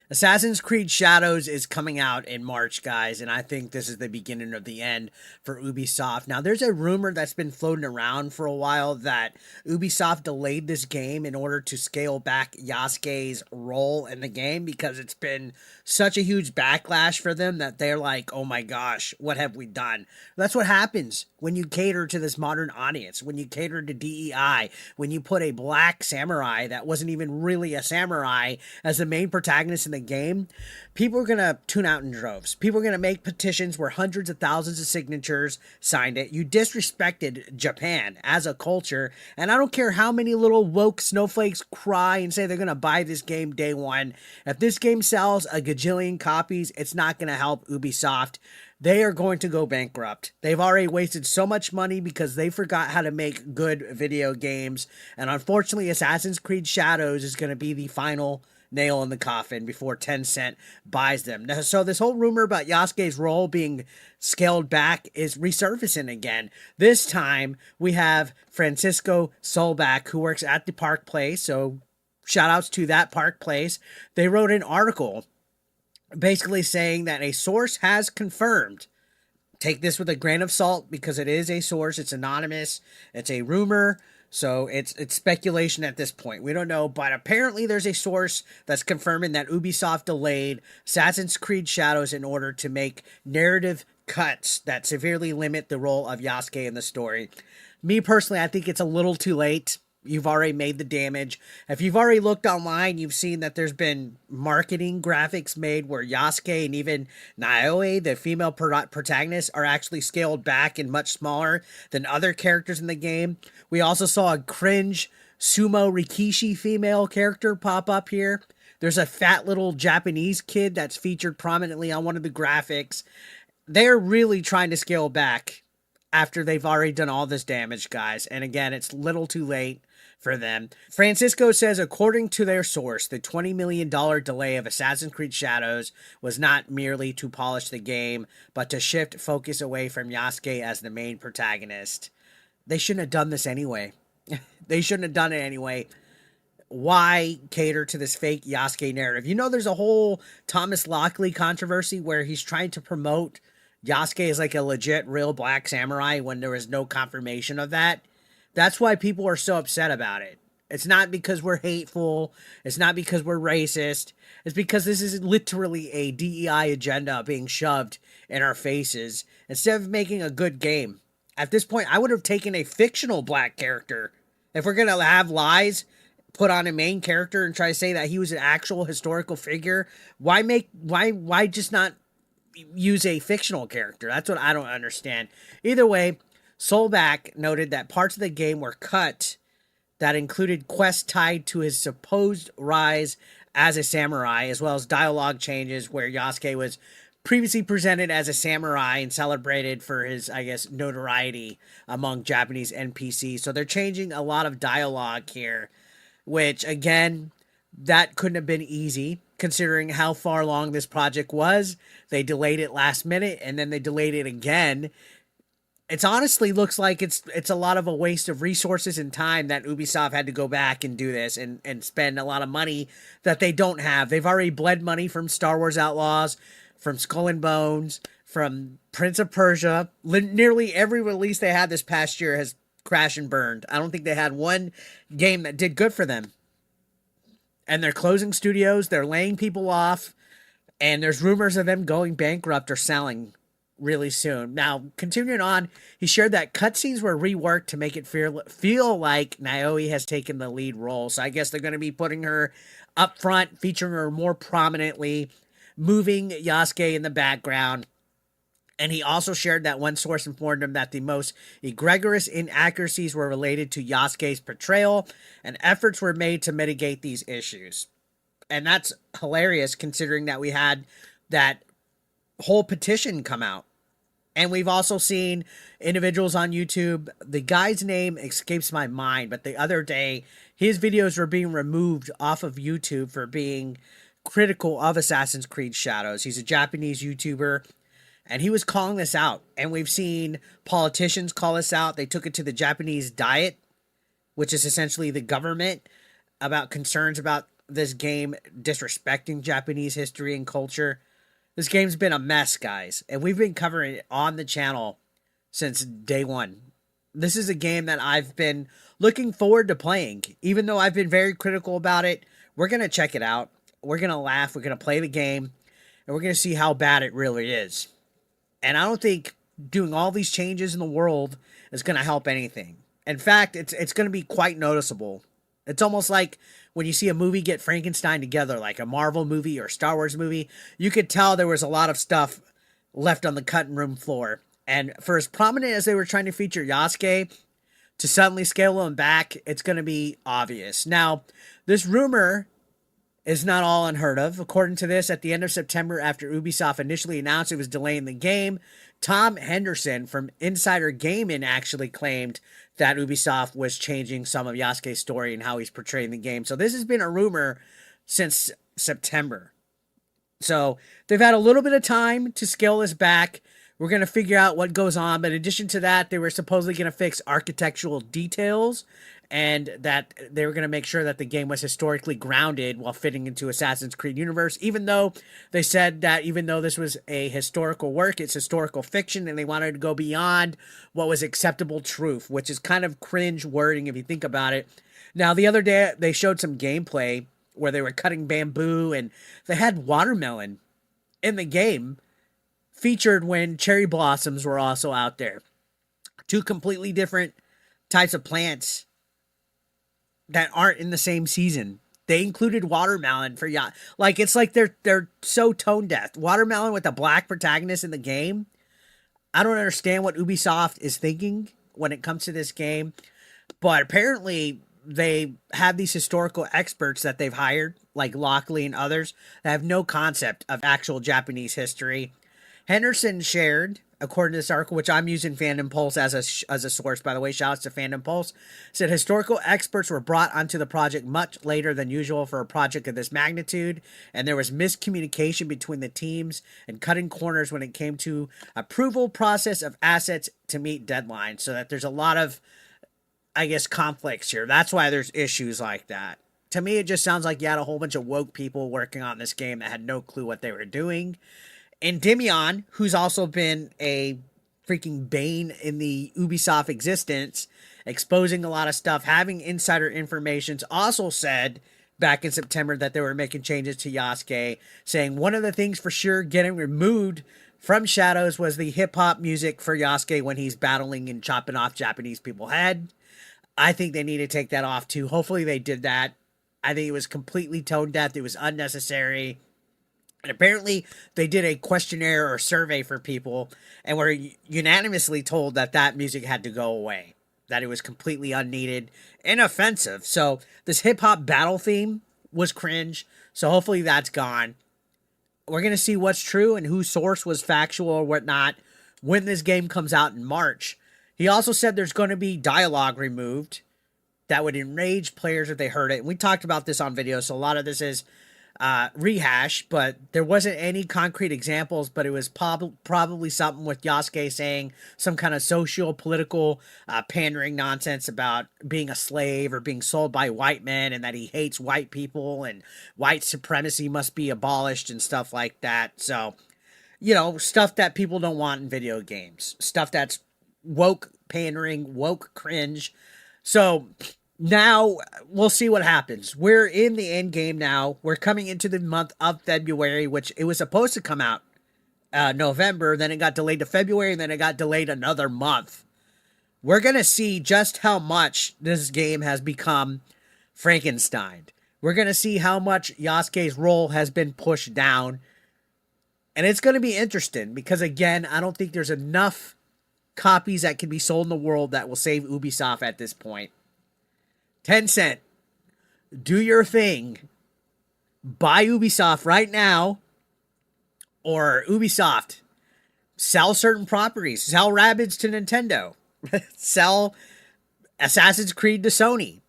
Assassin's Creed Shadows is coming out in March, guys, and I think this is the beginning of the end for Ubisoft. Now, there's a rumor that's been floating around for a while that Ubisoft delayed this game in order to scale back Yasuke's role in the game because it's been such a huge backlash for them that they're like, oh my gosh, what have we done? That's what happens when you cater to this modern audience, when you cater to DEI, when you put a black samurai that wasn't even really a samurai as the main protagonist in the game. People are going to tune out in droves. People are going to make petitions where hundreds of thousands of signatures signed it. You disrespected Japan as a culture, and I don't care how many little woke snowflakes cry and say they're going to buy this game day one. If this game sells a gajillion copies, it's not going to help Ubisoft. They are going to go bankrupt. They've already wasted so much money because they forgot how to make good video games. And unfortunately, Assassin's Creed Shadows is going to be the final nail in the coffin before Tencent buys them. So this whole rumor about Yasuke's role being scaled back is resurfacing again. This time we have Francisco Solback, who works at the Park Place. So shout outs to that Park Place. They wrote an article basically saying that a source has confirmed. Take this with a grain of salt because it is a source. It's anonymous. It's a rumor. So it's speculation at this point. We don't know, but apparently there's a source that's confirming that Ubisoft delayed Assassin's Creed Shadows in order to make narrative cuts that severely limit the role of Yasuke in the story. Me personally, I think it's a little too late. You've already made the damage. If you've already looked online, you've seen that there's been marketing graphics made where Yasuke and even Naoe, the female protagonist, are actually scaled back and much smaller than other characters in the game. We also saw a cringe sumo Rikishi female character pop up here. There's a fat little Japanese kid that's featured prominently on one of the graphics. They're really trying to scale back after they've already done all this damage, guys. And again, it's little too late for them. Francisco says, according to their source, the $20 million delay of Assassin's Creed Shadows was not merely to polish the game, but to shift focus away from Yasuke as the main protagonist. They shouldn't have done this anyway. They shouldn't have done it anyway. Why cater to this fake Yasuke narrative? You know, there's a whole Thomas Lockley controversy where he's trying to promote Yasuke as like a legit real black samurai when there was no confirmation of that. That's why people are so upset about it. It's not because we're hateful. It's not because we're racist. It's because this is literally a DEI agenda being shoved in our faces instead of making a good game. At this point, I would have taken a fictional black character. If we're going to have lies put on a main character and try to say that he was an actual historical figure, why just not use a fictional character? That's what I don't understand. Either way, Solback noted that parts of the game were cut that included quests tied to his supposed rise as a samurai, as well as dialogue changes where Yasuke was previously presented as a samurai and celebrated for his, I guess, notoriety among Japanese NPCs. So they're changing a lot of dialogue here, which, again, that couldn't have been easy considering how far along this project was. They delayed it last minute, and then they delayed it again. It's honestly looks like it's a lot of a waste of resources and time that Ubisoft had to go back and do this and spend a lot of money that they don't have. They've already bled money from Star Wars Outlaws, from Skull and Bones, from Prince of Persia. Nearly every release they had this past year has crashed and burned. I don't think they had one game that did good for them. And they're closing studios, they're laying people off, and there's rumors of them going bankrupt or selling really soon. Now, continuing on, he shared that cutscenes were reworked to make it feel like Naoe has taken the lead role. So I guess they're going to be putting her up front, featuring her more prominently, moving Yasuke in the background. And he also shared that one source informed him that the most egregious inaccuracies were related to Yasuke's portrayal, and efforts were made to mitigate these issues. And that's hilarious considering that we had that whole petition come out. And we've also seen individuals on YouTube. The guy's name escapes my mind, but the other day, his videos were being removed off of YouTube for being critical of Assassin's Creed Shadows. He's a Japanese YouTuber, and he was calling this out. And we've seen politicians call this out. They took it to the Japanese Diet, which is essentially the government, about concerns about this game disrespecting Japanese history and culture. This game's been a mess, guys, and we've been covering it on the channel since day one. This is a game that I've been looking forward to playing. Even though I've been very critical about it, we're going to check it out. We're going to laugh. We're going to play the game. And we're going to see how bad it really is. And I don't think doing all these changes in the world is going to help anything. In fact, it's going to be quite noticeable. It's almost like when you see a movie get Frankenstein together, like a Marvel movie or Star Wars movie, you could tell there was a lot of stuff left on the cutting room floor. And for as prominent as they were trying to feature Yasuke, to suddenly scale him back, it's going to be obvious. Now, this rumor is not all unheard of. According to this, at the end of September, after Ubisoft initially announced it was delaying the game, Tom Henderson from Insider Gaming actually claimed that Ubisoft was changing some of Yasuke's story and how he's portraying the game. So this has been a rumor since September. So they've had a little bit of time to scale this back. We're going to figure out what goes on. But in addition to that, they were supposedly going to fix architectural details and that they were going to make sure that the game was historically grounded while fitting into Assassin's Creed universe, even though they said that even though this was a historical work, it's historical fiction, and they wanted to go beyond what was acceptable truth, which is kind of cringe wording if you think about it. Now, the other day, they showed some gameplay where they were cutting bamboo, and they had watermelon in the game featured when cherry blossoms were also out there. Two completely different types of plants that aren't in the same season. They included watermelon for like it's like they're so tone deaf. Watermelon with a black protagonist in the game. I don't understand what Ubisoft is thinking when it comes to this game, but apparently they have these historical experts that they've hired, like Lockley and others, that have no concept of actual Japanese history. Henderson shared, according to this article, which I'm using Fandom Pulse as a source, by the way, shout outs to Fandom Pulse, said historical experts were brought onto the project much later than usual for a project of this magnitude, and there was miscommunication between the teams and cutting corners when it came to approval process of assets to meet deadlines, so that there's a lot of, I guess, conflicts here. That's why there's issues like that. To me, it just sounds like you had a whole bunch of woke people working on this game that had no clue what they were doing. Endymion, who's also been a freaking bane in the Ubisoft existence, exposing a lot of stuff, having insider information, also said back in September that they were making changes to Yasuke, saying one of the things for sure getting removed from Shadows was the hip-hop music for Yasuke when he's battling and chopping off Japanese people's head. I think they need to take that off too. Hopefully they did that. I think it was completely tone deaf. It was unnecessary. And apparently they did a questionnaire or survey for people and were unanimously told that that music had to go away, that it was completely unneeded and offensive. So this hip-hop battle theme was cringe. So hopefully that's gone. We're going to see what's true and whose source was factual or whatnot when this game comes out in March. He also said there's going to be dialogue removed that would enrage players if they heard it. And we talked about this on video, so a lot of this is rehash, but there wasn't any concrete examples, but it was probably something with Yasuke saying some kind of socio-political pandering nonsense about being a slave or being sold by white men and that he hates white people and white supremacy must be abolished and stuff like that. So, you know, stuff that people don't want in video games. Stuff that's woke pandering, woke cringe. So now we'll see what happens. We're in the end game now. We're coming into the month of February, which it was supposed to come out November. Then it got delayed to February, and then it got delayed another month. We're going to see just how much this game has become Frankenstein. We're going to see how much Yasuke's role has been pushed down. And it's going to be interesting because, again, I don't think there's enough copies that can be sold in the world that will save Ubisoft at this point. Tencent, do your thing. Buy Ubisoft right now. Or Ubisoft, sell certain properties. Sell Rabbids to Nintendo. Sell Assassin's Creed to Sony.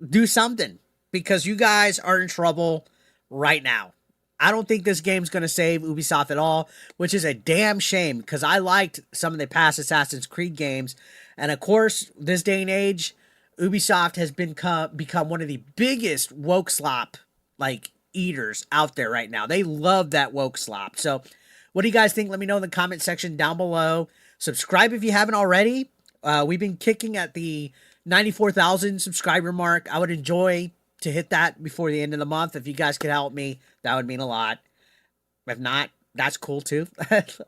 Do something. Because you guys are in trouble right now. I don't think this game's going to save Ubisoft at all, which is a damn shame because I liked some of the past Assassin's Creed games. And of course, this day and age, Ubisoft has become one of the biggest woke slop like eaters out there right now. They love that woke slop. So, what do you guys think? Let me know in the comment section down below. Subscribe if you haven't already. We've been kicking at the 94,000 subscriber mark. I would enjoy to hit that before the end of the month. If you guys could help me, that would mean a lot. If not, that's cool too.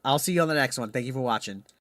I'll see you on the next one. Thank you for watching.